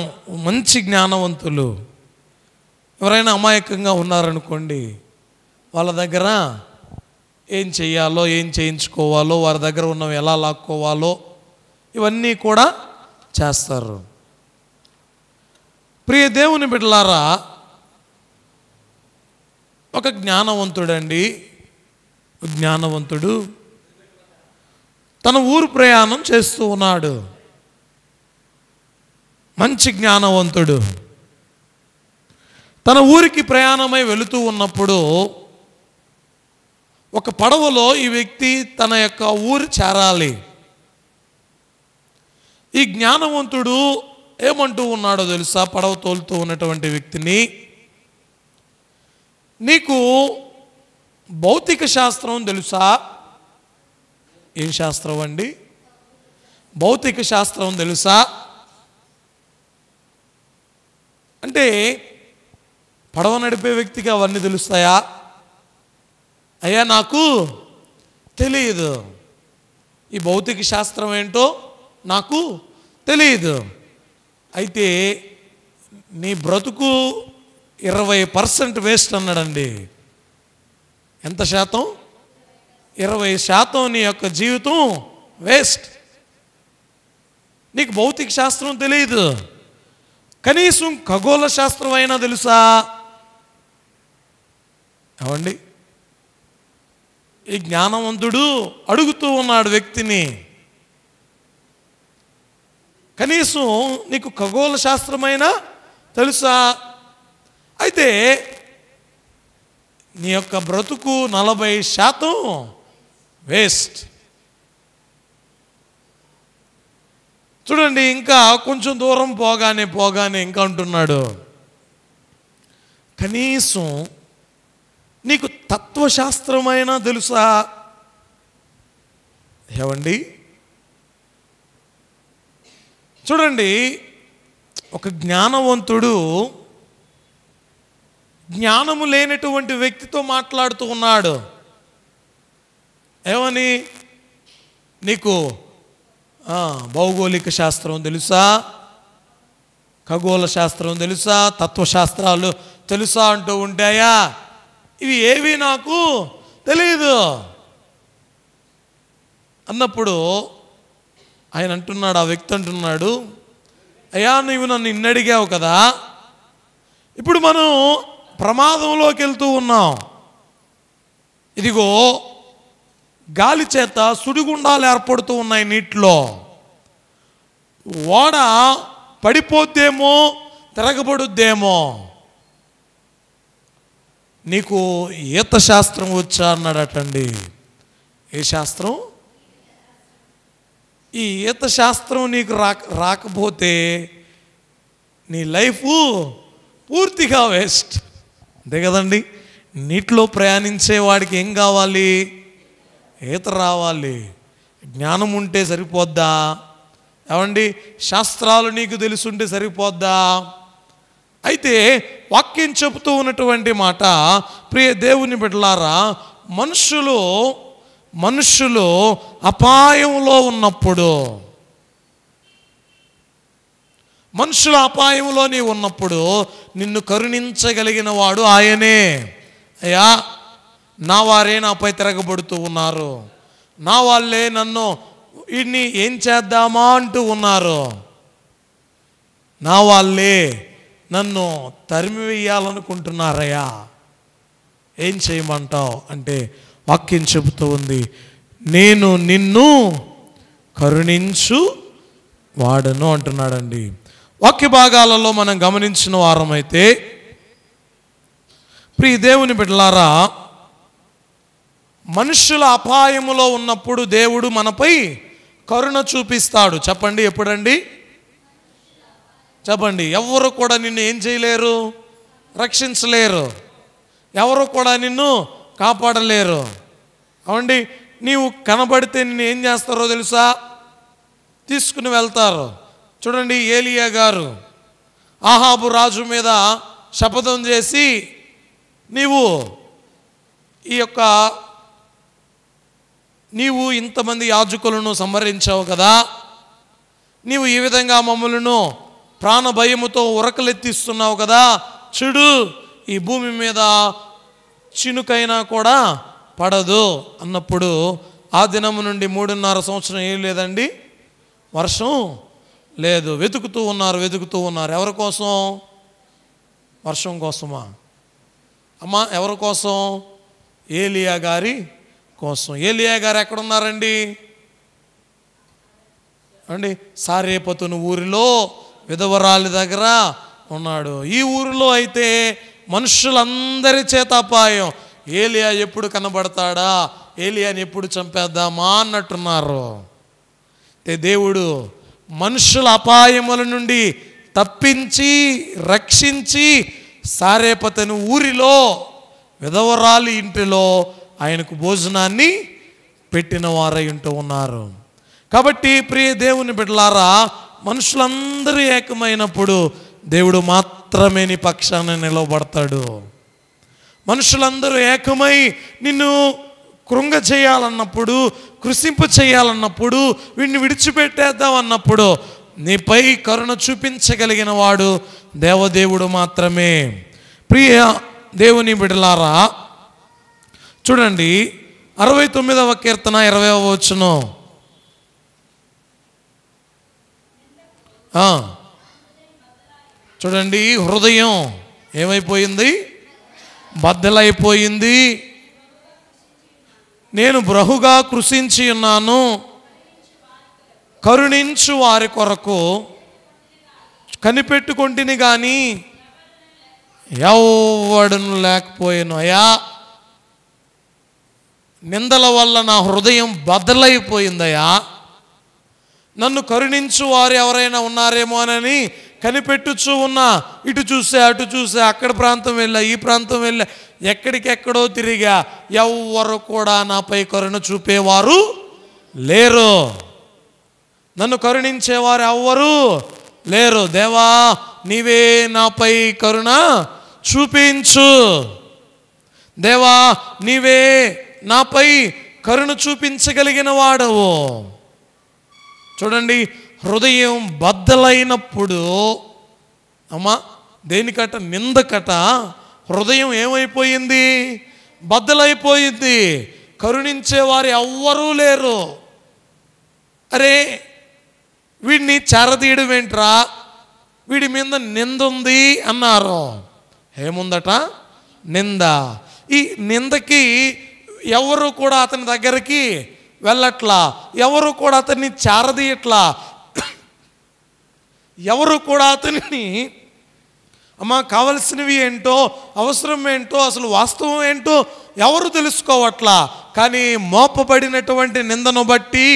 మంచి జ్ఞానవంతులు ఎవరైనా అమాయకంగా ఉన్నారనుకోండి, వాళ్ళ దగ్గర ఏం చెయ్యాలో, ఏం చేయించుకోవాలో, వారి దగ్గర ఉన్నవి ఎలా లాక్కోవాలో ఇవన్నీ కూడా చేస్తారు. ప్రియ దేవుని బిడ్డలారా, ఒక జ్ఞానవంతుడు తన ఊరు ప్రయాణం చేస్తూ ఉన్నాడు. మంచి జ్ఞానవంతుడు తన ఊరికి ప్రయాణమై వెళుతూ ఉన్నప్పుడు ఒక పడవలో ఈ వ్యక్తి తన యొక్క ఊరు చేరాలి. ఈ జ్ఞానవంతుడు ఏమంటూ ఉన్నాడో తెలుసా? పడవ తోలుతూ ఉన్నటువంటి వ్యక్తిని, నీకు భౌతిక శాస్త్రం తెలుసా? ఏం శాస్త్రం అండి? భౌతిక శాస్త్రం తెలుసా అంటే పడవ నడిపే వ్యక్తికి అవన్నీ తెలుస్తాయా? అయ్యా నాకు తెలియదు, ఈ భౌతిక శాస్త్రం ఏంటో నాకు తెలియదు. అయితే నీ బ్రతుకు 20% వేస్ట్ అన్నాడండి. ఎంత శాతం? 20% నీ యొక్క జీవితం వేస్ట్. నీకు భౌతిక శాస్త్రం తెలియదు, కనీసం ఖగోళ శాస్త్రం అయినా తెలుసా? అవండి, ఈ జ్ఞానవంతుడు అడుగుతూ ఉన్నాడు వ్యక్తిని, కనీసం నీకు ఖగోళ శాస్త్రమైనా తెలుసా? అయితే నీ యొక్క బ్రతుకు 40% వేస్ట్. చూడండి, ఇంకా కొంచెం దూరం పోగానే ఇంకా అంటున్నాడు, కనీసం నీకు తత్వశాస్త్రమైనా తెలుసా? ఏవండి, చూడండి, ఒక జ్ఞానవంతుడు జ్ఞానము లేనటువంటి వ్యక్తితో మాట్లాడుతూ ఉన్నాడు. ఏమని? నీకు భౌగోళిక శాస్త్రం తెలుసా, ఖగోళ శాస్త్రం తెలుసా, తత్వశాస్త్రాలు తెలుసా అంటూ ఉంటాయా? ఇవి ఏవి నాకు తెలియదు అన్నప్పుడు ఆయన అంటున్నాడు, ఆ వ్యక్తి అంటున్నాడు, అయ్యా నువ్వు నన్ను ఇన్ని అడిగావు కదా, ఇప్పుడు మనం ప్రమాదంలోకి వెళ్తూ ఉన్నాం. ఇదిగో గాలి చేత సుడిగుండాలు ఏర్పడుతూ ఉన్నాయి నీటిలో. ఓడ పడిపోద్దేమో, తిరగబడుద్దేమో. నీకు ఈత శాస్త్రం వచ్చా అన్నాడటండి. ఏ శాస్త్రం? ఈ ఈత శాస్త్రం నీకు రాకపోతే నీ లైఫ్ పూర్తిగా వేస్ట్. అంతే కదండి? నీటిలో ప్రయాణించే వాడికి ఏం కావాలి? ఈత రావాలి. జ్ఞానం ఉంటే సరిపోద్దా? ఏమండి, శాస్త్రాలు నీకు తెలుసుంటే సరిపోద్దా? అయితే వాక్యం చెబుతూ ఉన్నటువంటి మాట, ప్రియ దేవుని బిడ్డలారా, మనుషులు అపాయంలో ఉన్నప్పుడు, మనుషుల అపాయంలో నీవు ఉన్నప్పుడు నిన్ను కరుణించగలిగిన వాడు ఆయనే. అయ్యా నా వారే నాపై తిరగబడుతూ ఉన్నారు, నా వాళ్ళే నన్ను వీడిని ఏం చేద్దామా అంటూ ఉన్నారు, నా వాళ్ళే నన్ను తరిమి వేయాలనుకుంటున్నారయ్యా, ఏం చేయమంటావు అంటే వాక్యం చెబుతూ ఉంది, నేను నిన్ను కరుణించు వాడను అంటున్నాడండి. వాక్య భాగాలలో మనం గమనించిన వారమైతే ప్రియ దేవుని బిడ్డలారా, మనుషుల అపాయములో ఉన్నప్పుడు దేవుడు మనపై కరుణ చూపిస్తాడు. చెప్పండి, ఎప్పుడండి? చెప్పండి. ఎవరు కూడా నిన్ను ఏం చేయలేరు, రక్షించలేరు. ఎవరు కూడా నిన్ను కాపాడలేరు. అవండి, నీవు కనబడితే నిన్ను ఏం చేస్తారో తెలుసా? తీసుకుని వెళ్తారు. చూడండి, ఏలియా గారు ఆహాబు రాజు మీద శపథం చేసి, నీవు ఇంతమంది యాజకులను సంహరించావు కదా, నీవు ఈ విధంగా మమ్మలను ప్రాణ భయముతో ఉరకలెత్తిస్తున్నావు కదా, చూడు ఈ భూమి మీద చినుకైనా కూడా పడదు అన్నప్పుడు ఆ దినము నుండి 3.5 సంవత్సరం ఏం లేదండి, వర్షం లేదు. వెతుకుతూ ఉన్నారు. ఎవరి కోసం? వర్షం కోసమా అమ్మా? ఎవరి కోసం? ఏలియా గారి కోసం. ఏలియా గారు ఎక్కడున్నారండి అండి? సారేపతును ఊరిలో విధవరాలి దగ్గర ఉన్నాడు. ఈ ఊరిలో అయితే మనుషులందరి చేత అపాయం. ఏలియా ఎప్పుడు కనబడతాడా, ఏలియాని ఎప్పుడు చంపేద్దామా అన్నట్టున్నారు. దేవుడు మనుషుల అపాయముల నుండి తప్పించి రక్షించి సారేపతను ఊరిలో విధవరాలి ఇంటిలో ఆయనకు భోజనాన్ని పెట్టిన వారై ఉంటూ ఉన్నారు. కాబట్టి ప్రియ దేవుని బిడ్డలారా, మనుషులందరూ ఏకమైనప్పుడు దేవుడు మాత్రమే నీ పక్షాన నిలవబడతాడు. మనుషులందరూ ఏకమై నిన్ను కృంగ చేయాలన్నప్పుడు, కృషింప చేయాలన్నప్పుడు, వీడిని విడిచిపెట్టేద్దాం అన్నప్పుడు నీపై కరుణ చూపించగలిగిన వాడు దేవదేవుడు మాత్రమే. ప్రియ దేవుని బిడ్డలారా, చూడండి 69వ కీర్తన 20వ వచనం. చూడండి, హృదయం ఏమైపోయింది? బద్దలైపోయింది. నేను బహుగా కృషించి ఉన్నాను, కరుణించు వారి కొరకు కనిపెట్టుకొంటిని కానీ ఎవడును లేకపోయాను. అయ్యా, నిందల వల్ల నా హృదయం బద్దలైపోయిందయ్యా. నన్ను కరుణించు వారు ఎవరైనా ఉన్నారేమోనని కనిపెట్టుచూ ఉన్నా. ఇటు చూసా, అటు చూసా, అక్కడ ప్రాంతం వెళ్ళా, ఈ ప్రాంతం వెళ్ళా, ఎక్కడికెక్కడో తిరిగా. ఎవ్వరు కూడా నాపై కరుణ చూపేవారు లేరు. నన్ను కరుణించేవారు ఎవ్వరు లేరు. దేవా, నీవే నాపై కరుణ చూపించు. దేవా, నీవే నాపై కరుణ చూపించగలిగిన వాడవు. చూడండి, హృదయం బద్దలైనప్పుడు అమ్మా, దేనికట? నిందకట హృదయం ఏమైపోయింది? బద్దలైపోయింది. కరుణించేవారు ఎవ్వరూ లేరు. అరే, వీడిని చేరదీయడం ఏంట్రా, వీడి మీద నింద ఉంది అన్నారు. ఏముందట? నింద. ఈ నిందకి ఎవరు కూడా అతని దగ్గరికి వెళ్ళట్లా, ఎవరు కూడా అతన్ని చేరదీయట్లా, ఎవరు కూడా అతనిని అమ్మా కావలసినవి ఏంటో, అవసరం ఏంటో, అసలు వాస్తవం ఏంటో ఎవరు తెలుసుకోవట్లా. కానీ మోపబడినటువంటి నిందను బట్టి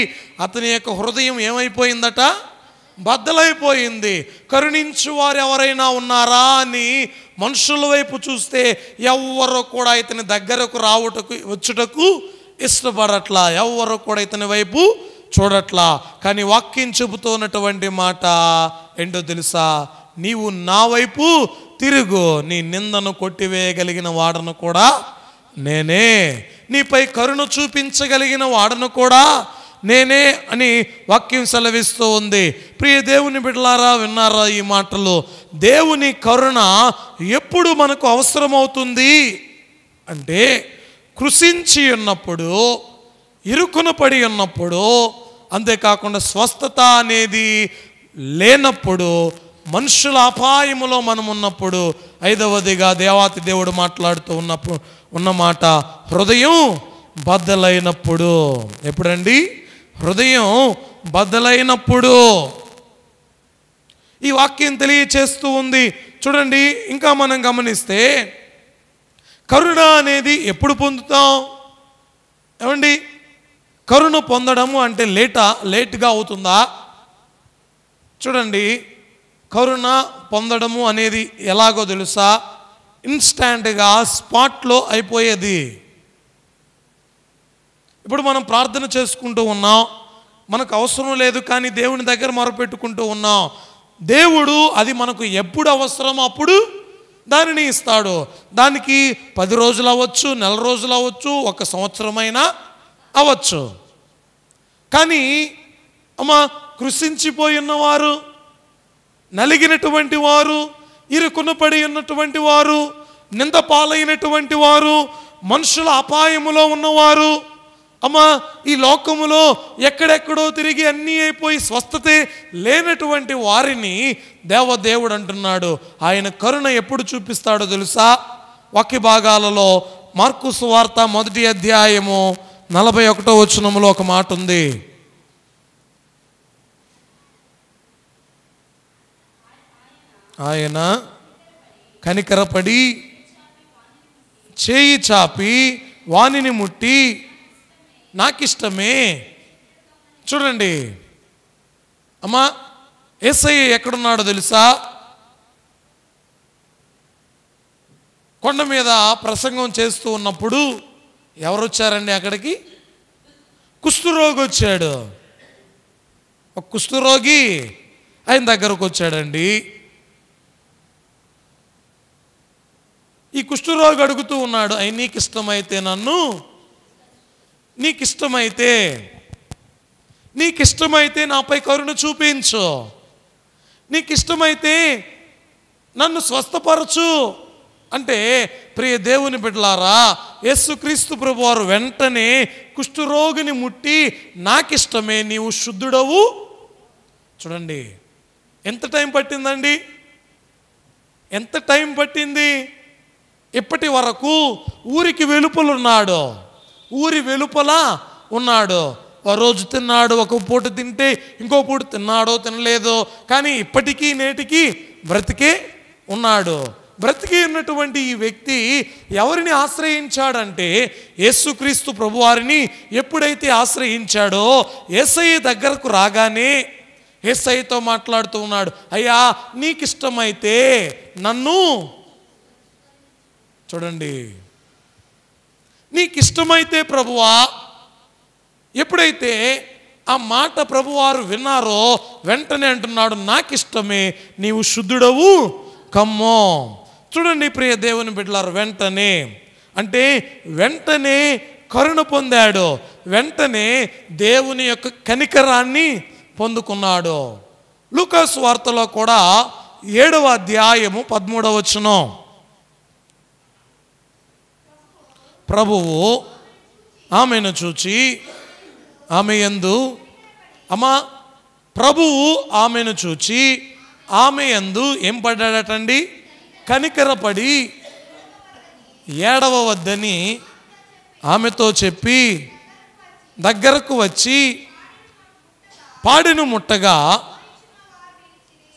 అతని యొక్క హృదయం ఏమైపోయిందట? బద్దలైపోయింది. కరుణించు వారు ఎవరైనా ఉన్నారా అని మనుషుల వైపు చూస్తే ఎవ్వరు కూడా ఇతని దగ్గరకు వచ్చుటకు ఇష్టపడట్లా. ఎవ్వరు కూడా ఇతని వైపు చూడట్లా. కానీ వాక్యం చెబుతున్నటువంటి మాట ఏంటో తెలుసా? నీవు నా వైపు తిరుగు, నీ నిందను కొట్టివేయగలిగిన వాడను కూడా నేనే, నీపై కరుణ చూపించగలిగిన వాడను కూడా నేనే అని వాక్యం సెలవిస్తూ ఉంది. ప్రియ దేవుని బిడ్డలారా, విన్నారా ఈ మాటలు? దేవుని కరుణ ఎప్పుడు మనకు అవసరమవుతుంది అంటే, కృషించి ఉన్నప్పుడు, ఇరుకున పడి ఉన్నప్పుడు, అంతేకాకుండా స్వస్థత అనేది లేనప్పుడు, మనుషుల అపాయములో మనం ఉన్నప్పుడు, ఐదవదిగా దేవాతి దేవుడు మాట్లాడుతూ ఉన్నప్పుడు ఉన్నమాట, హృదయం బద్దలైనప్పుడు. ఎప్పుడండి? హృదయం బద్దలైనప్పుడు. ఈ వాక్యం తెలియచేస్తూ ఉంది. చూడండి, ఇంకా మనం గమనిస్తే కరుణ అనేది ఎప్పుడు పొందుతాం? ఏమండి, కరుణ పొందడము అంటే లేట్గా అవుతుందా? చూడండి, కరుణ పొందడము అనేది ఎలాగో తెలుసా? ఇన్స్టాంట్గా స్పాట్లో అయిపోయేది. ఇప్పుడు మనం ప్రార్థన చేసుకుంటూ ఉన్నాం, మనకు అవసరం లేదు కానీ దేవుని దగ్గర మొరపెట్టుకుంటూ ఉన్నాం. దేవుడు అది మనకు ఎప్పుడు అవసరమో అప్పుడు దానిని ఇస్తాడు. దానికి 10 రోజులు అవ్వచ్చు, నెల రోజులు అవ్వచ్చు, 1 సంవత్సరమైనా అవ్వచ్చు. కానీ కృషించిపోయి ఉన్నవారు, నలిగినటువంటి వారు, ఇరుకున పడి ఉన్నటువంటి వారు, నింద పాలైనటువంటి వారు, మనుషుల అపాయములో ఉన్నవారు, ఈ లోకములో ఎక్కడెక్కడో తిరిగి అన్నీ అయిపోయి స్వస్థతే లేనటువంటి వారిని దేవదేవుడు అంటున్నాడు. ఆయన కరుణ ఎప్పుడు చూపిస్తాడో తెలుసా? వాక్య భాగాలలో మార్కు సువార్త 1వ అధ్యాయము 41వ వచనములో ఒక మాట ఉంది. ఆయన కనికరపడి చేయి చాపి వానిని ముట్టి నాకిష్టమే. చూడండి యేసయ్య ఎక్కడున్నాడో తెలుసా? కొండ మీద ప్రసంగం చేస్తూ ఉన్నప్పుడు ఎవరు వచ్చారండి అక్కడికి? కుష్ఠరోగి వచ్చాడు. ఒక కుష్ఠరోగి ఆయన దగ్గరకు వచ్చాడండి. ఈ కుష్ఠరోగి అడుగుతూ ఉన్నాడు, అయ్యి నీకు ఇష్టమైతే నాపై కరుణ చూపించు, నీకు ఇష్టమైతే నన్ను స్వస్థపరచు అంటే, ప్రియ దేవుని బిడ్డలారా, యేసుక్రీస్తు ప్రభువారు వెంటనే కుష్ఠరోగిని ముట్టి నాకిష్టమే, నీవు శుద్ధుడవు. చూడండి ఎంత టైం పట్టిందండి, ఎంత టైం పట్టింది. ఇప్పటి వరకు ఊరికి వెలుపల ఉన్నాడు. ఒక రోజు తిన్నాడు, ఒక పూట తింటే ఇంకో పూట తిన్నాడో తినలేదో, కానీ ఇప్పటికీ నేటికి బ్రతికే ఉన్నాడు. బ్రతికి ఉన్నటువంటి ఈ వ్యక్తి ఎవరిని ఆశ్రయించాడంటే యేసుక్రీస్తు ప్రభువారిని ఎప్పుడైతే ఆశ్రయించాడో యేసయ్య దగ్గరకు రాగానే యేసయ్యతో మాట్లాడుతూ ఉన్నాడు, అయ్యా నీకు ఇష్టమైతే నన్ను, చూడండి, నీకు ఇష్టమైతే ప్రభువా. ఎప్పుడైతే ఆ మాట ప్రభువారు విన్నారో వెంటనే అంటున్నాడు, నాకిష్టమే, నీవు శుద్ధుడవు కమ్మో. చూడండి ప్రియ దేవుని బిడ్డలారు, వెంటనే అంటే వెంటనే కరుణ పొందాడు, వెంటనే దేవుని యొక్క కనికరాన్ని పొందుకున్నాడు. లూకాసు వార్తలో కూడా 7వ అధ్యాయము 13వ వచనం, ప్రభువు ఆమెను చూచి ఆమె యందు ప్రభువు ఆమెను చూచి ఆమె యందు ఏం పడ్డాడటండి? కనికరపడి ఏడవవద్దని ఆమెతో చెప్పి దగ్గరకు వచ్చి పాడెను ముట్టగా.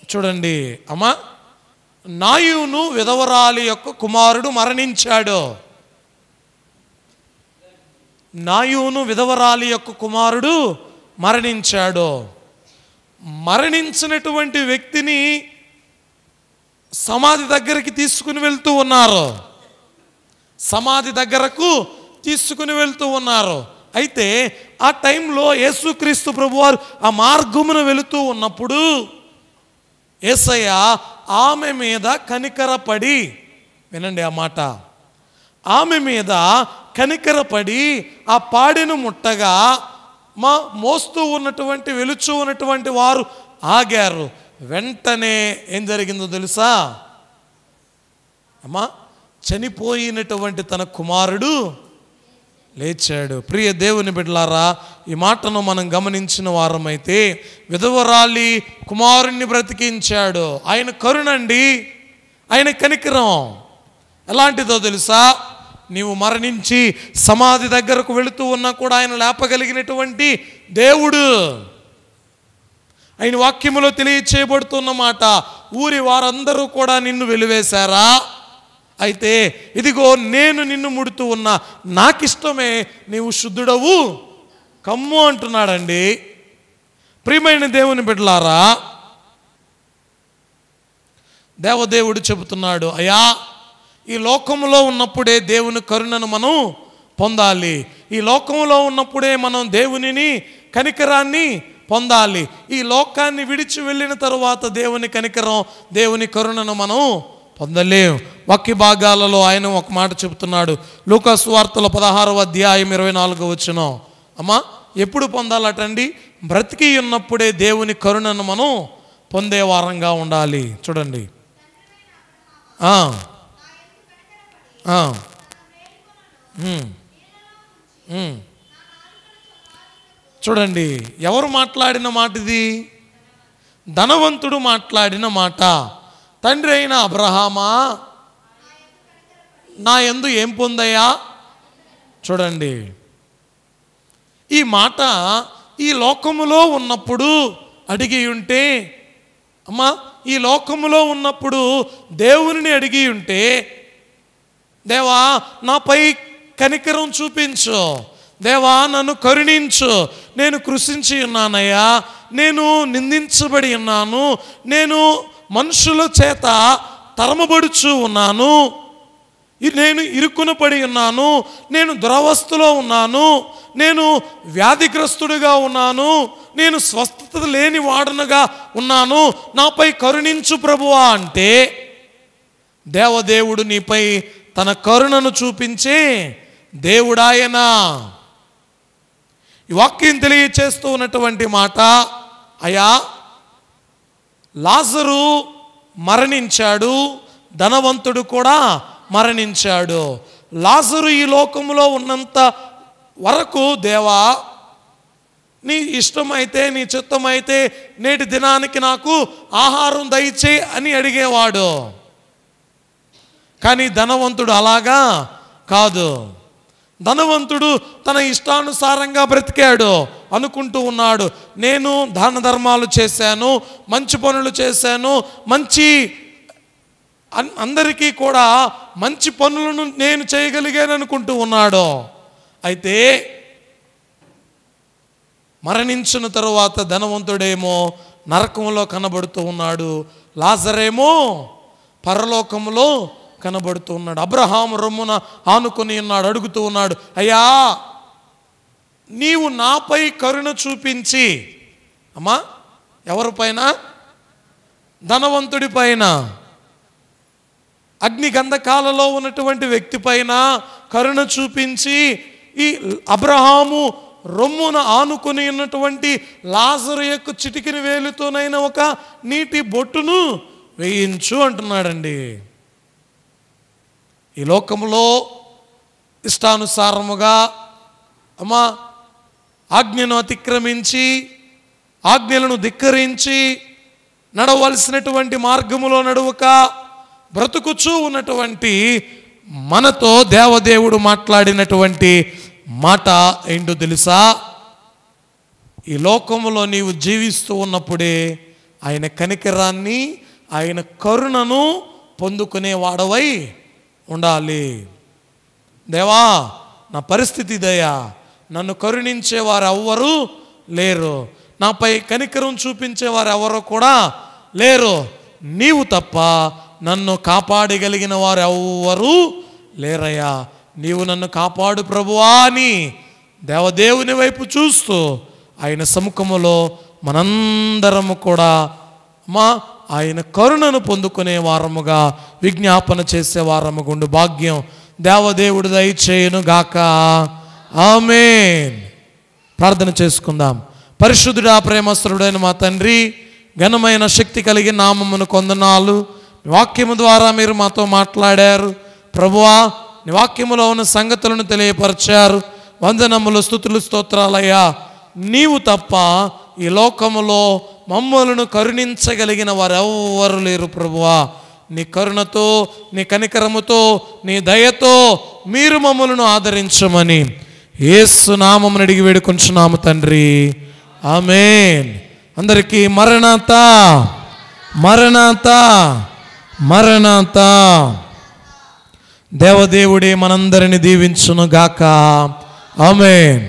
చూడండి నాయును విధవరాలి యొక్క కుమారుడు మరణించాడు. నాయును విధవరాలి యొక్క కుమారుడు మరణించాడు. మరణించినటువంటి వ్యక్తిని సమాధి దగ్గరికి తీసుకుని వెళ్తూ ఉన్నారు. అయితే ఆ టైంలో యేసుక్రీస్తు ప్రభువారు ఆ మార్గమున వెళుతూ ఉన్నప్పుడు యేసయ్య ఆమె మీద కనికరపడి, వినండి ఆ మాట, ఆమె మీద కనికరపడి ఆ పాడెను ముట్టగా మోస్తూ ఉన్నటువంటి వెలుచూ ఉన్నటువంటి వారు ఆగారు. వెంటనే ఏం జరిగిందో తెలుసా? చనిపోయినటువంటి తన కుమారుడు లేచాడు. ప్రియ దేవుని బిడ్డలారా, ఈ మాటను మనం గమనించిన వారమైతే విధవరాలి కుమారుణ్ణి బ్రతికించాడు. ఆయన కరుణండి, ఆయన కనికరం ఎలాంటిదో తెలుసా? నీవు మరణించి సమాధి దగ్గరకు వెళుతూ ఉన్నా కూడా ఆయన లేపగలిగినటువంటి దేవుడు. ఆయన వాక్యములో తెలియచేయబడుతున్న మాట, ఊరి వారందరూ కూడా నిన్ను వెలివేశారా, అయితే ఇదిగో నేను నిన్ను ముడుతూ ఉన్నా, నాకిష్టమే, నీవు శుద్ధుడవు కమ్ము అంటున్నాడండి. ప్రియమైన దేవుని బిడ్డలారా, దేవదేవుడు చెబుతున్నాడు, అయ్యా ఈ లోకంలో ఉన్నప్పుడే దేవుని కరుణను మనం పొందాలి, ఈ లోకంలో ఉన్నప్పుడే మనం దేవునిని కనికరాన్ని పొందాలి. ఈ లోకాన్ని విడిచి వెళ్ళిన తరువాత దేవుని కనికరం, దేవుని కరుణను మనం పొందలేం. వాక్య భాగాలలో ఆయన ఒక మాట చెబుతున్నాడు. లూకా సువార్తలో 16వ అధ్యాయం 24వ వచనం. అమ్మా, ఎప్పుడు పొందాలటండి? బ్రతికి ఉన్నప్పుడే దేవుని కరుణను మనం పొందే వారంగా ఉండాలి. చూడండి, చూడండి, ఎవరు మాట్లాడిన మాట ఇది? ధనవంతుడు మాట్లాడిన మాట. తండ్రి అయిన అబ్రహామా, నా యందు ఏం పొందయ్యా? చూడండి, ఈ మాట ఈ లోకములో ఉన్నప్పుడు అడిగి ఉంటే, అమ్మా ఈ లోకములో ఉన్నప్పుడు దేవునిని అడిగి ఉంటే, దేవా నాపై కనికరం చూపించు, దేవా నన్ను కరుణించు, నేను కృషించి ఉన్నానయ్యా, నేను నిందించబడి ఉన్నాను, నేను మనుషుల చేత తరమబడుచు ఉన్నాను, నేను ఇరుక్కున పడి ఉన్నాను, నేను దురవస్థలో ఉన్నాను, నేను వ్యాధిగ్రస్తుడిగా ఉన్నాను, నేను స్వస్థత లేని వాడనుగా ఉన్నాను, నాపై కరుణించు ప్రభువా అంటే దేవదేవుడు నీపై తన కరుణను చూపించే దేవుడాయన. ఈ వాక్యం తెలియచేస్తూ ఉన్నటువంటి మాట, అయ్యా లాజరు మరణించాడు, ధనవంతుడు కూడా మరణించాడు. లాజరు ఈ లోకంలో ఉన్నంత వరకు దేవా నీ ఇష్టమైతే, నీ చిత్తమైతే నేటి దినానికి నాకు ఆహారం దయచే అని అడిగేవాడు. కానీ ధనవంతుడు అలాగా కాదు. ధనవంతుడు తన ఇష్టానుసారంగా బ్రతికాడు, అనుకుంటూ ఉన్నాడు, నేను దాన ధర్మాలు చేశాను, మంచి పనులు చేశాను, మంచి అందరికీ కూడా మంచి పనులను నేను చేయగలిగాను అనుకుంటూ ఉన్నాడు. అయితే మరణించిన తరువాత ధనవంతుడేమో నరకంలో కనబడుతూ ఉన్నాడు, లాజరేమో పరలోకంలో కనబడుతూ ఉన్నాడు. అబ్రహాము రొమ్మున ఆనుకొని ఉన్నాడు, అడుగుతూ ఉన్నాడు, అయ్యా నీవు నాపై కరుణ చూపించి, అమ్మా ఎవరిపైన? ధనవంతుడి పైన, అగ్ని గంధకాలలో ఉన్నటువంటి వ్యక్తి పైన కరుణ చూపించి, ఈ అబ్రహాము రొమ్మున ఆనుకొని ఉన్నటువంటి లాజరు యొక్క చిటికిన వేలుతోనైనా ఒక నీటి బొట్టును వేయించు అంటున్నాడండి. ఈ లోకంలో ఇష్టానుసారముగా అమ్మా ఆజ్ఞను అతిక్రమించి, ఆజ్ఞలను ధిక్కరించి నడవలసినటువంటి మార్గములో నడువక బ్రతుకుచూ ఉన్నటువంటి మనతో దేవదేవుడు మాట్లాడినటువంటి మాట ఏంటో తెలుసా? ఈ లోకములో నీవు జీవిస్తూ ఉన్నప్పుడే ఆయన కనికరాన్ని, ఆయన కరుణను పొందుకునే వాడవై ఉండాలి. దేవా నా పరిస్థితి దయా, నన్ను కరుణించేవారు ఎవ్వరూ లేరు, నాపై కనికరం చూపించేవారు ఎవరు కూడా లేరు, నీవు తప్ప నన్ను కాపాడగలిగిన వారు ఎవ్వరూ లేరయ్యా, నీవు నన్ను కాపాడు ప్రభువా అని దేవదేవుని వైపు చూస్తూ ఆయన సముఖములో మనందరము కూడా ఆయన కరుణను పొందుకునే వారముగా, విజ్ఞాపన చేసే వారముగా ఉండు భాగ్యం దేవదేవుడు దయచేయును గాక. ఆమేన్. ప్రార్థన చేసుకుందాం. పరిశుద్ధుడా, ప్రేమస్తుడైన మా తండ్రి, ఘనమైన శక్తి కలిగిన నామమును కొందనాలు. వాక్యము ద్వారా మీరు మాతో మాట్లాడారు ప్రభువా, నీ వాక్యములో ఉన్న సంగతులను తెలియపరిచారు. వందనములు, స్తుతులు, స్తోత్రాలయ్యా. నీవు తప్ప ఈ లోకములో మమ్మలను కరుణించగలిగిన వారెవ్వరు లేరు ప్రభువా. నీ కరుణతో, నీ కనికరముతో, నీ దయతో మీరు మమ్మలను ఆదరించమని యేసు నామమున అడిగి వేడుకొంచున్నాము తండ్రి, ఆమేన్. అందరికీ మరణాతా మరణాతా మరణాతా. దేవదేవుడే మనందరిని దీవించును గాక, ఆమేన్.